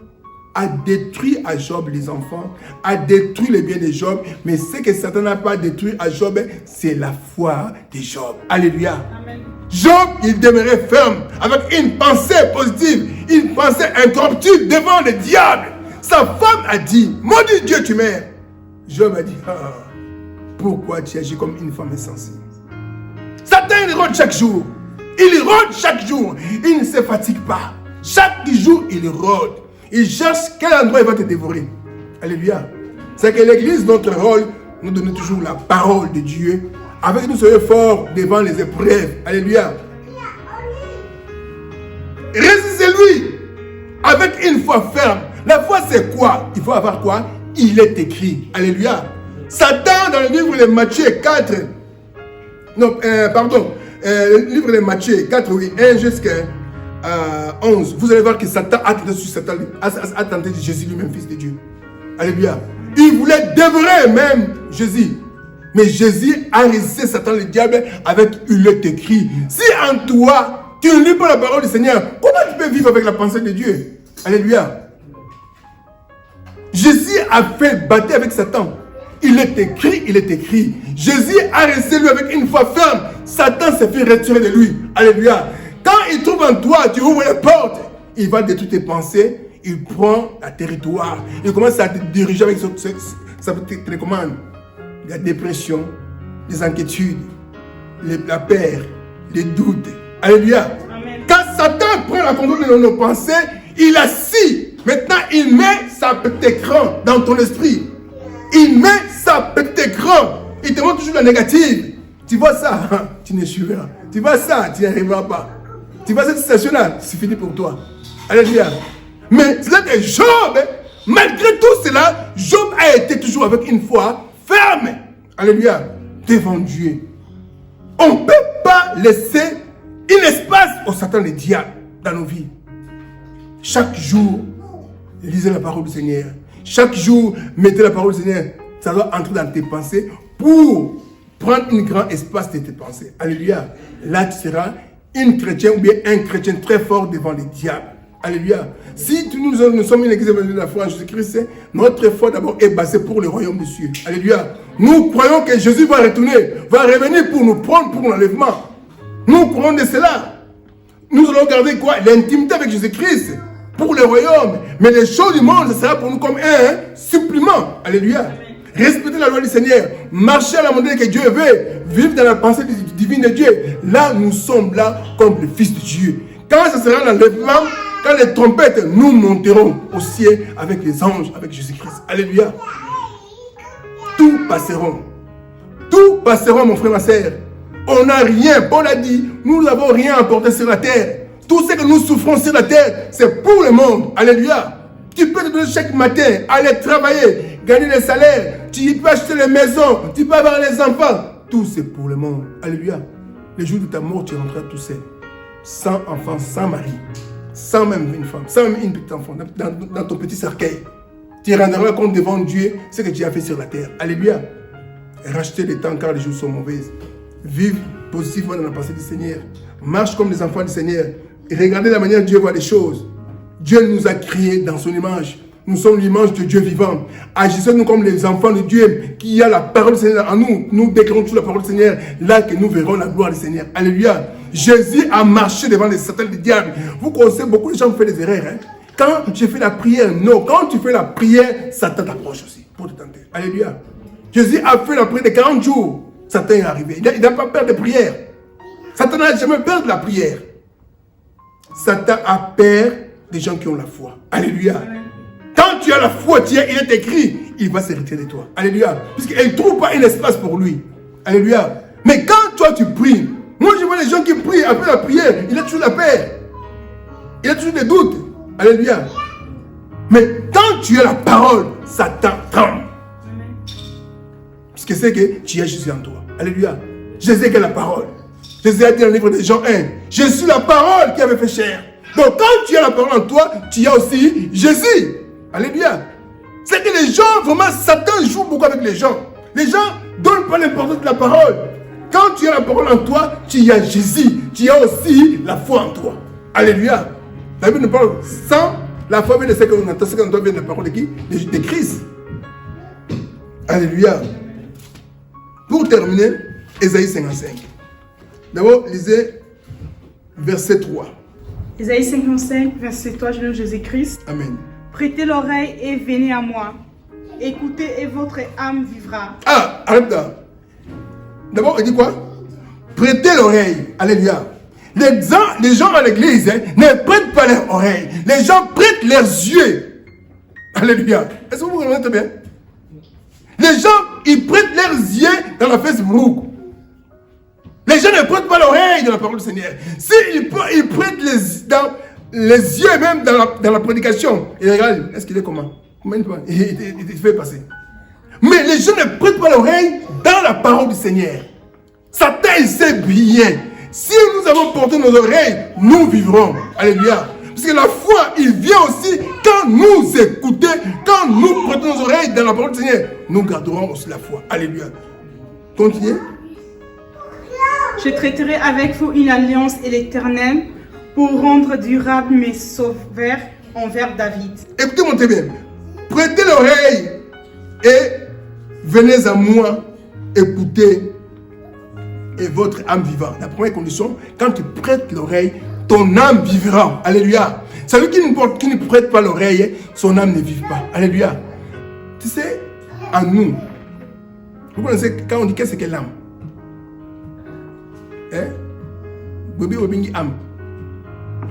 a détruit à Job les enfants, a détruit les biens de Job, mais ce que Satan n'a pas détruit à Job, c'est la foi de Job. Alléluia. Amen. Job, il demeurait ferme, avec une pensée positive, une pensée incorruptible devant le diable. Sa femme a dit, maudit Dieu, tu meurs. Job a dit, pourquoi tu agis comme une femme insensée? Satan, il rôde chaque jour. Il rôde chaque jour. Il ne se fatigue pas. Chaque jour, il rôde. Il cherche quel endroit il va te dévorer. Alléluia. C'est que l'église, notre rôle, nous donne toujours la parole de Dieu. Avec nous soyons forts devant les épreuves. Alléluia. Résistez-lui avec une foi ferme. La foi, c'est quoi? Il faut avoir quoi? Il est écrit. Alléluia. Satan, dans le livre de Matthieu 4, le livre de Matthieu 4, oui, 1 jusqu'à 11, vous allez voir que Satan a tenté sur Satan, a tenté Jésus lui-même, fils de Dieu. Alléluia. Il voulait dévorer même Jésus. Mais Jésus a résisté Satan, le diable, avec il est écrit. Si en toi, tu ne lis pas la parole du Seigneur, comment tu peux vivre avec la pensée de Dieu? Alléluia. Jésus a fait bataille avec Satan. Il est écrit, il est écrit. Jésus a resté lui avec une foi ferme. Satan s'est fait retirer de lui. Alléluia. Quand il trouve en toi, tu ouvres les portes. Il va détruire tes pensées. Il prend la territoire. Il commence à te diriger avec sa télécommande. La dépression, les inquiétudes, la peur, les doutes. Alléluia. Amen. Quand Satan prend la contrôle de nos pensées, il assis. Maintenant, il met sa petit écran dans ton esprit. Il met sa petit écran. Il te montre toujours la négative. Tu vois ça, tu n'échoueras. Tu vois ça, tu n'y arriveras pas. Tu vois cette situation-là, c'est fini pour toi. Alléluia. Mais c'est là que Job, malgré tout cela, Job a été toujours avec une foi ferme. Alléluia. Devant Dieu. On ne peut pas laisser un espace au Satan, le diable, dans nos vies. Chaque jour, lisez la parole du Seigneur. Chaque jour, mettez la parole du Seigneur. Ça doit entrer dans tes pensées pour prendre un grand espace de tes pensées. Alléluia. Là, tu seras une chrétienne ou bien un chrétien très fort devant le diable. Alléluia. Si nous sommes une église de la foi en Jésus-Christ, notre foi d'abord est basée pour le royaume des cieux. Alléluia. Nous croyons que Jésus va retourner, va revenir pour nous prendre pour l'enlèvement. Nous croyons de cela. Nous allons garder quoi? L'intimité avec Jésus-Christ pour le royaume. Mais les choses du monde, ce sera pour nous comme un supplément. Alléluia. Respecter la loi du Seigneur. Marcher à la manière que Dieu veut. Vivre dans la pensée divine de Dieu. Là, nous sommes là comme le Fils de Dieu. Quand ce sera l'enlèvement, quand les trompettes, nous monterons au ciel avec les anges, avec Jésus-Christ. Alléluia. Tout passeront. Tout passeront, mon frère, ma soeur. On n'a rien. Paul a dit, nous n'avons rien à porter sur la terre. Tout ce que nous souffrons sur la terre, c'est pour le monde. Alléluia. Tu peux te donner chaque matin, aller travailler, gagner des salaires. Tu peux acheter les maisons, tu peux avoir les enfants. Tout c'est pour le monde. Alléluia. Le jour de ta mort, tu rentreras tout seul. Sans enfant, sans mari. Sans même une femme, sans même une petite enfant, dans ton petit cercueil. Tu rendras compte devant Dieu ce que tu as fait sur la terre. Alléluia. Racheter le temps car les jours sont mauvaises. Vive positivement dans la pensée du Seigneur. Marche comme les enfants du Seigneur. Et regardez la manière dont Dieu voit les choses. Dieu nous a créés dans son image. Nous sommes l'image de Dieu vivant. Agissons-nous comme les enfants de Dieu qui a la parole du Seigneur en nous. Nous déclarons toute la parole du Seigneur. Là que nous verrons la gloire du Seigneur. Alléluia. Jésus a marché devant les satans du diable. Vous connaissez, beaucoup de gens font des erreurs. Hein? Quand tu fais la prière, non. Quand tu fais la prière, Satan t'approche aussi pour te tenter. Alléluia. Jésus a fait la prière de 40 jours. Satan est arrivé. Il n'a pas peur de prière. Satan n'a jamais peur de la prière. Satan a peur des gens qui ont la foi. Alléluia. Quand tu as la foi, il est écrit, il va se retirer de toi. Alléluia. Puisqu'il ne trouve pas un espace pour lui. Alléluia. Mais quand toi tu pries, moi je vois les gens qui prient après la prière, il a toujours la peur. Il a toujours des doutes. Alléluia. Mais quand tu as la parole, Satan tremble. Parce que c'est que tu as Jésus en toi. Alléluia. Jésus est la parole. Jésus a dit dans le livre de Jean 1, je suis la parole qui avait fait chair. Donc quand tu as la parole en toi, tu as aussi Jésus. Alléluia. C'est que les gens, vraiment, Satan joue beaucoup avec les gens. Les gens ne donnent pas l'importance de la parole. Quand tu as la parole en toi, tu as Jésus. Tu as aussi la foi en toi. Alléluia. La Bible nous parle sans la foi, mais de ce que l'on entend, ce qu'on entend vient de la parole de qui? De Christ. Alléluia. Pour terminer, Ésaïe 55. D'abord, lisez verset 3. Ésaïe 55, verset 3, je nomme Jésus-Christ. Amen. Prêtez l'oreille et venez à moi. Écoutez et votre âme vivra. Ah, arrête là. D'abord, il dit quoi? Prêtez l'oreille. Alléluia. Les gens à l'église ne prêtent pas leurs oreilles. Les gens prêtent leurs yeux. Alléluia. Est-ce que vous comprenez bien? Les gens, ils prêtent leurs yeux dans la Facebook. Les gens ne prêtent pas l'oreille dans la parole du Seigneur. S'ils prêtent les yeux même dans la prédication, et regarde, est-ce qu'il est comment? Il fait passer. Mais les gens ne prêtent pas l'oreille dans la parole du Seigneur. Satan, il sait bien. Si nous avons porté nos oreilles, nous vivrons. Alléluia. Parce que la foi, il vient aussi quand nous écoutons, quand nous prêtons nos oreilles dans la parole du Seigneur. Nous garderons aussi la foi. Alléluia. Continuez. Je traiterai avec vous une alliance et l'Éternel pour rendre durable mes sauveurs envers David. Écoutez-moi très bien. Prêtez l'oreille et venez à moi écouter et votre âme vivra. La première condition, quand tu prêtes l'oreille, ton âme vivra. Alléluia. Celui qui ne prête pas l'oreille, son âme ne vit pas. Alléluia. Tu sais, en nous, vous connaissez quand on dit qu'est-ce que l'âme? Bobi obingi âme.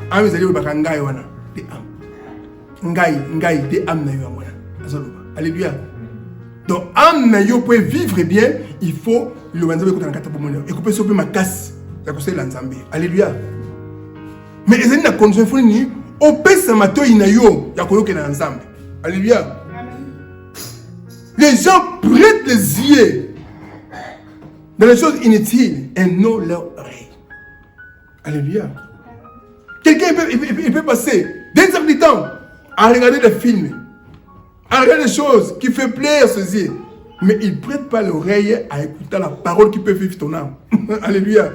Âme c'est le bakangai wana de âme. Ngai de âme na yo wana. Alléluia. Donc âme na yo peut vivre bien, il faut le wanzabe kutana kata bomono. Et couper sope makasi ya kosela nzambe. Alléluia. Mais ezali na condition foni ni opesa matoi na yo ya koyoke na nzambe. Alléluia. Les gens prêtent les yeux dans les choses inutiles et non leur oreille. Alléluia. Quelqu'un il peut passer des heures de temps à regarder des films, à regarder des choses qui font plaisir ses yeux, mais il ne prête pas l'oreille à écouter la parole qui peut vivre ton âme. Alléluia.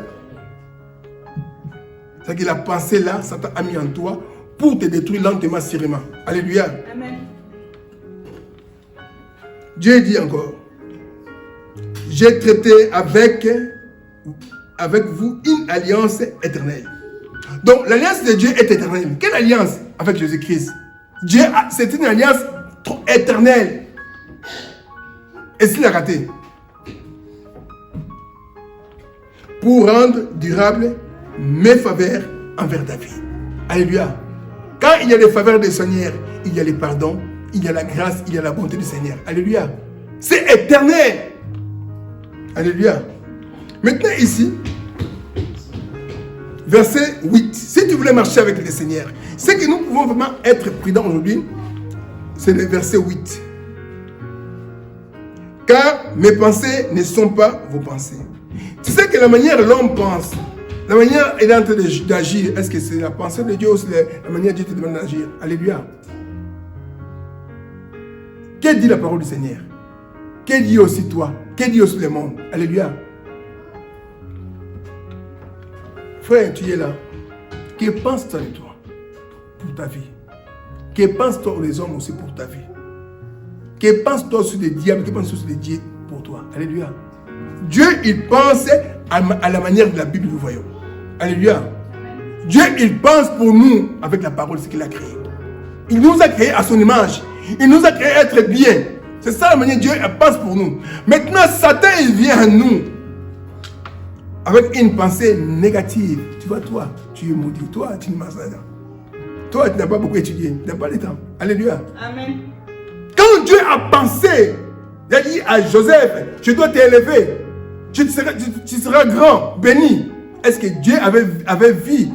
C'est que la pensée là, Satan a mis en toi pour te détruire lentement, sûrement. Alléluia. Amen. Dieu dit encore, j'ai traité avec vous une alliance éternelle. Donc l'alliance de Dieu est éternelle. Quelle alliance avec Jésus-Christ? Dieu, c'est une alliance éternelle. Et s'il a raté? Pour rendre durable mes faveurs envers David. Alléluia. Quand il y a les faveurs du Seigneur, il y a les pardons, il y a la grâce, il y a la bonté du Seigneur. Alléluia. C'est éternel. Alléluia. Maintenant ici, verset 8. Si tu voulais marcher avec le Seigneur, c'est que nous pouvons vraiment être prudents aujourd'hui. C'est le verset 8. Car mes pensées ne sont pas vos pensées. Tu sais que la manière dont l'homme pense, la manière il est en train d'agir, est-ce que c'est la pensée de Dieu ou c'est la manière dont Dieu te demande d'agir? Alléluia. Que dit la parole du Seigneur? Que dit aussi toi? Que dit aussi le monde? Alléluia. Frère, tu es là. Que penses-tu de toi pour ta vie? Que penses-tu des hommes aussi pour ta vie? Que penses-tu sur les diables? Que penses-tu sur les dieux pour toi? Alléluia. Dieu, il pense à la manière de la Bible, nous voyons. Alléluia. Dieu, il pense pour nous avec la parole, ce qu'il a créé. Il nous a créé à son image. Il nous a créé à être bien. C'est ça la manière dont Dieu pense pour nous. Maintenant, Satan, il vient à nous avec une pensée négative. Tu vois, toi, tu es maudit. Toi, tu n'as pas ça. Toi, tu n'as pas beaucoup étudié. Tu n'as pas le temps. Alléluia. Amen. Quand Dieu a pensé, il a dit à Joseph, je dois t'élever. Tu seras grand, béni. Est-ce que Dieu avait vu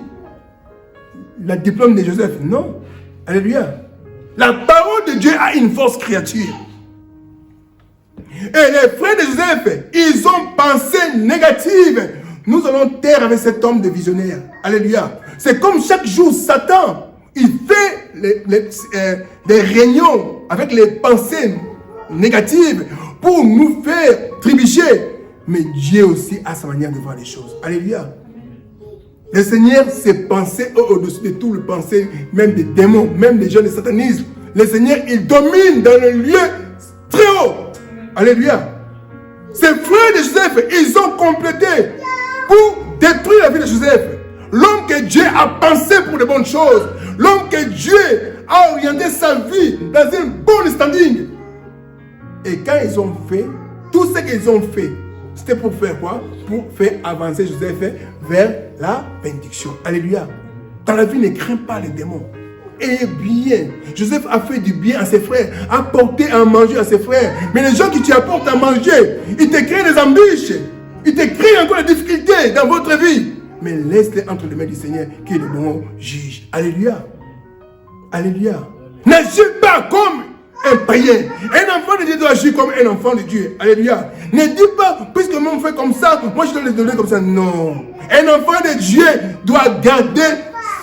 le diplôme de Joseph? Non. Alléluia. La parole de Dieu a une force créature. Et les frères de Joseph, ils ont pensé négative. Nous allons taire avec cet homme de visionnaire. Alléluia. C'est comme chaque jour, Satan, il fait des réunions avec les pensées négatives pour nous faire trébucher. Mais Dieu aussi a sa manière de voir les choses. Alléluia. Le Seigneur s'est pensé au-dessus de tout le pensée, même des démons, même des gens de satanisme. Le Seigneur, il domine dans le lieu très haut. Alléluia. Ces frères de Joseph, ils ont complété pour détruire la vie de Joseph. L'homme que Dieu a pensé pour de bonnes choses. L'homme que Dieu a orienté sa vie dans un bon standing. Et quand ils ont fait, tout ce qu'ils ont fait, C'était pour faire quoi? Pour faire avancer Joseph vers la bénédiction. Alléluia. Dans la vie, ne crains pas les démons. Et bien, Joseph a fait du bien à ses frères, a apporté à manger à ses frères. Mais les gens qui t'apportent à manger, ils te créent des embûches. Ils te créent encore des difficultés dans votre vie. Mais laisse-les entre les mains du Seigneur, qui est le bon juge. Alléluia. Alléluia. N'agis pas comme un païen. Un enfant de Dieu doit agir comme un enfant de Dieu. Alléluia. Ne dis pas, puisque moi on fait comme ça, moi je dois les donner comme ça. Non. Un enfant de Dieu doit garder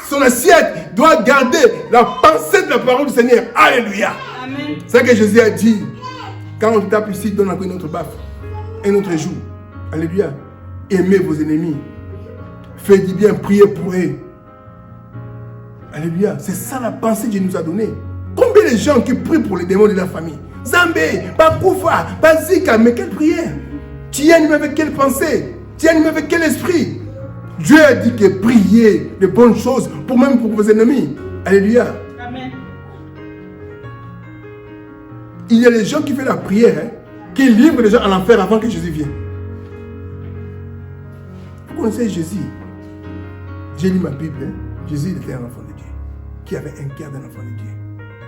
son assiette, doit garder la pensée de la parole du Seigneur. Alléluia. Amen. C'est ce que Jésus a dit. Quand on tape ici, donne encore une autre baffe, un autre jour. Alléluia. Aimez vos ennemis. Faites du bien, priez pour eux. Alléluia. C'est ça la pensée que Dieu nous a donnée. Combien de gens qui prient pour les démons de la famille? Zambé, pas Koufa, pas Zika, mais quelle prière? Tu es animé avec quelle pensée? Tu es animé avec quel esprit? Dieu a dit que priez de bonnes choses, même pour vos ennemis. Alléluia. Amen. Il y a des gens qui font la prière, qui livrent les gens à l'enfer avant que Jésus vienne. Vous connaissez Jésus? J'ai lu ma Bible. Jésus était un enfant de Dieu, qui avait un cœur d'un enfant de Dieu.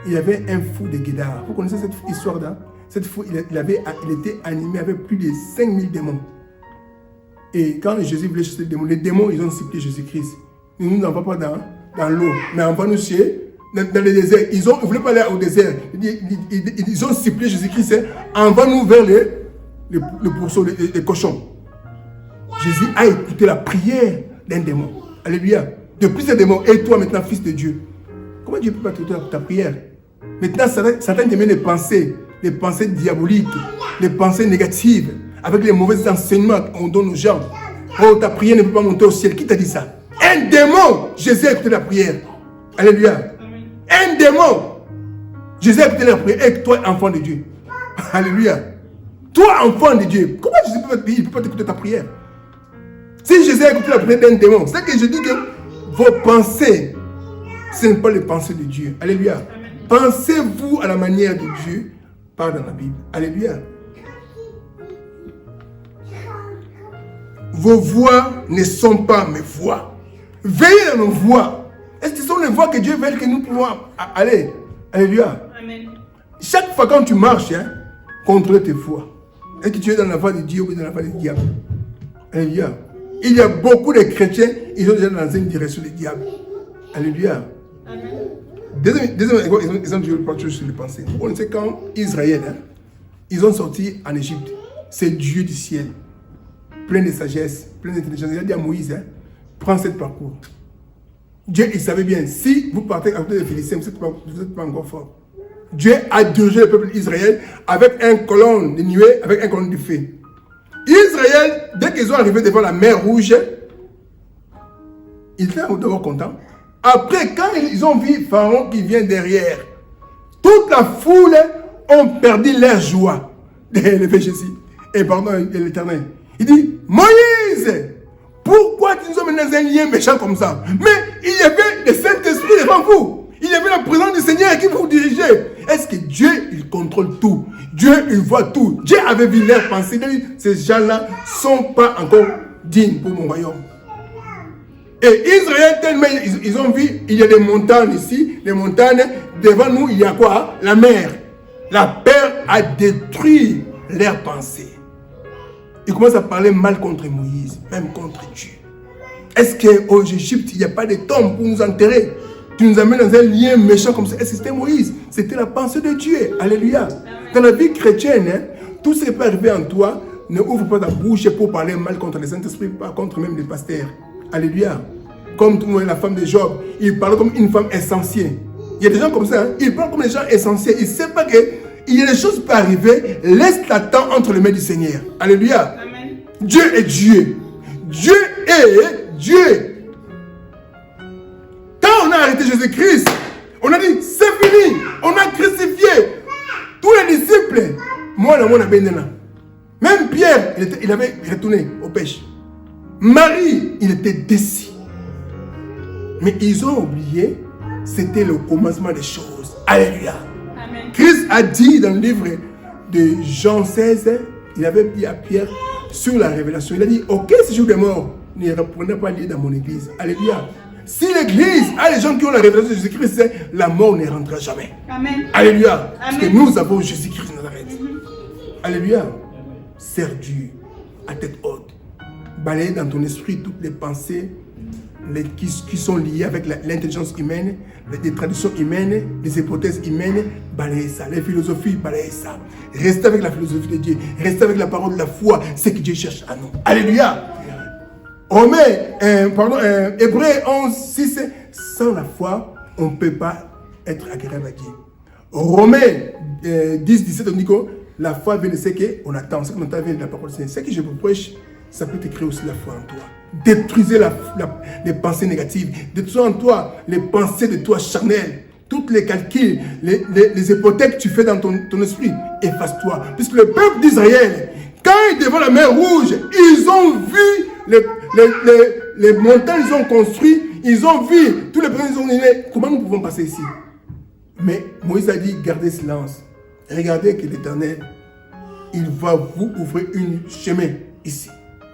Il y avait un fou de Guédara. Vous connaissez cette histoire-là? Cette fou, il était animé avec plus de 5000 démons. Et quand Jésus voulait chasser les démons, ils ont supplié Jésus-Christ. Nous n'envoie pas dans l'eau, mais envoie-nous dans le désert. Ils ne voulaient pas aller au désert. Ils ont supplié Jésus-Christ, envoie-nous vers les pourceaux, les cochons. Jésus a écouté la prière d'un démon. Alléluia. Depuis ce démon, et toi maintenant, fils de Dieu, comment Dieu peut pas écouter ta prière? Maintenant, Satan te met des pensées diaboliques, des pensées négatives, avec les mauvais enseignements qu'on donne aux gens. Oh, ta prière ne peut pas monter au ciel. Qui t'a dit ça? Un démon. Jésus a écouté la prière. Alléluia. Un démon. Jésus a écouté la prière. Et toi, enfant de Dieu. Alléluia. Toi, enfant de Dieu. Comment Jésus ne peut pas t'écouter ta prière? Si Jésus a écouté la prière d'un démon, c'est que je dis que vos pensées, ce n'est pas les pensées de Dieu. Alléluia. Pensez-vous à la manière de Dieu par dans la Bible. Alléluia. Vos voix ne sont pas mes voix. Veillez dans nos voix. Est-ce que ce sont les voix que Dieu veut que nous pouvons aller? Alléluia. Amen. Chaque fois quand tu marches, contrôle tes voix. Est-ce que tu es dans la voie de Dieu ou dans la voie du diable? Alléluia. Il y a beaucoup de chrétiens, ils sont déjà dans une direction du diable. Alléluia. Deuxième exemple, je vais partir sur les pensées. Vous connaissez quand Israël, ils ont sorti en Égypte. C'est Dieu du ciel, plein de sagesse, plein d'intelligence. Il a dit à Moïse, prends cette parcours. Dieu, il savait bien, si vous partez à côté des Philistins, vous n'êtes pas encore fort. Dieu a dirigé le peuple d'Israël avec un colonne de nuée, avec un colonne de feu. Israël, dès qu'ils sont arrivés devant la mer Rouge, ils étaient d'abord contents. Après, quand ils ont vu Pharaon qui vient derrière, toute la foule ont perdu leur joie d'élever Jésus. Et pardon, l'Éternel. Il dit, Moïse, pourquoi tu nous as mené dans un lien méchant comme ça? Mais il y avait le Saint-Esprit devant vous. Il y avait la présence du Seigneur qui vous dirigeait. Est-ce que Dieu, il contrôle tout? Dieu, il voit tout. Dieu avait vu leurs pensées. Il dit, ces gens-là ne sont pas encore dignes pour mon royaume. Et Israël, tellement ils ont vu, il y a des montagnes ici, des montagnes. Devant nous, il y a quoi? La mer. La peur a détruit leurs pensées. Ils commencent à parler mal contre Moïse, même contre Dieu. Est-ce qu'au Égypte, il n'y a pas de tombe pour nous enterrer? Tu nous amènes dans un lien méchant comme ça. Est-ce que c'était Moïse? C'était la pensée de Dieu. Alléluia. Dans la vie chrétienne, tout ce qui peut arriver en toi, ne ouvre pas ta bouche pour parler mal contre les Saint-Esprit, pas contre même les pasteurs. Alléluia. Comme la femme de Job, il parle comme une femme essentielle. Il y a des gens comme ça, ils parlent comme des gens essentiels. Ils ne savent pas qu'il y a des choses qui peuvent arriver. Laisse-la temps entre les mains du Seigneur. Alléluia. Amen. Dieu est Dieu. Dieu est Dieu. Quand on a arrêté Jésus-Christ, on a dit, c'est fini. On a crucifié tous les disciples. Moi, on a bénéna. Même Pierre, il avait retourné au pêche. Marie, il était déçu. Mais ils ont oublié, c'était le commencement des choses. Alléluia. Amen. Christ a dit dans le livre de Jean 16, il avait dit à Pierre, sur la révélation. Il a dit, ok, ce jour des morts, ne reprenez pas lieu dans mon église. Alléluia. Si l'église a les gens qui ont la révélation de Jésus-Christ, c'est la mort ne rentrera jamais. Amen. Alléluia. Parce que Amen. nous avons Jésus-Christ de Nazareth. Alléluia. Sers Dieu à tête haute. Balaye dans ton esprit toutes les pensées qui sont liées avec l'intelligence humaine, les traditions humaines, les hypothèses humaines. Balayez ça. Les philosophies, balayez ça. Restez avec la philosophie de Dieu. Restez avec la parole de la foi. C'est que Dieu cherche à nous. Alléluia. Hébreux 11, 6, sans la foi, on ne peut pas être agréable à Dieu. Romains 10, 17, on dit que la foi vient de ce qu'on attend. Ce qu'on attend vient de la parole de Dieu. Ce que je vous prêche, ça peut te créer aussi la foi en toi. Détruisez les pensées négatives. Détruisez en toi les pensées de toi charnelles. Toutes les calculs, les hypothèques que tu fais dans ton esprit, efface-toi. Puisque le peuple d'Israël, quand ils devant la mer Rouge, ils ont vu les montagnes, ils ont construit, ils ont vu tous les présidents, ils ont dit, comment nous pouvons passer ici? Mais Moïse a dit, gardez silence. Regardez que l'Éternel, il va vous ouvrir un chemin ici.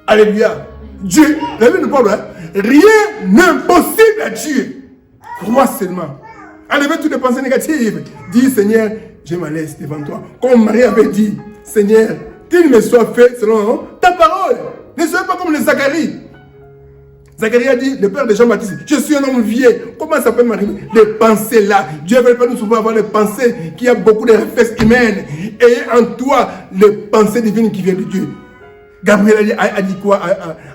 Alléluia. Dieu, la Bible nous parle, hein? Rien n'est impossible à Dieu. Crois seulement. Enlevez toutes les pensées négatives. Dis, Seigneur, je me laisse devant toi. Comme Marie avait dit, Seigneur, qu'il me soit fait selon ta parole. Ne soyez pas comme les Zacharie. Zacharie a dit, le père de Jean-Baptiste, je suis un homme vieux. Comment ça peut m'arriver? Les pensées là. Dieu ne veut pas nous souvent avoir les pensées qui a beaucoup de réflexes humaines. Et en toi, les pensées divines qui viennent de Dieu. Gabriel a dit quoi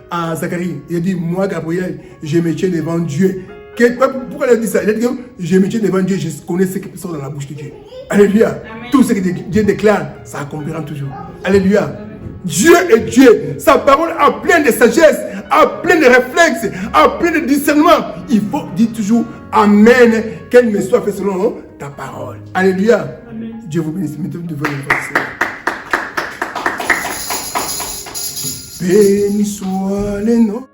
à Zacharie? Il a dit, moi, Gabriel, je me tiens devant Dieu. Pourquoi il a dit ça? Il a dit, je me tiens devant Dieu, je connais ce qui sort dans la bouche de Dieu. Alléluia. Amen. Tout ce que Dieu déclare, ça accomplira toujours. Alléluia. Amen. Dieu est Dieu. Sa parole a plein de sagesse, a plein de réflexes, a plein de discernement. Il faut dire toujours Amen, qu'elle me soit faite selon ta parole. Alléluia. Amen. Dieu vous bénisse. Béni soit le nom.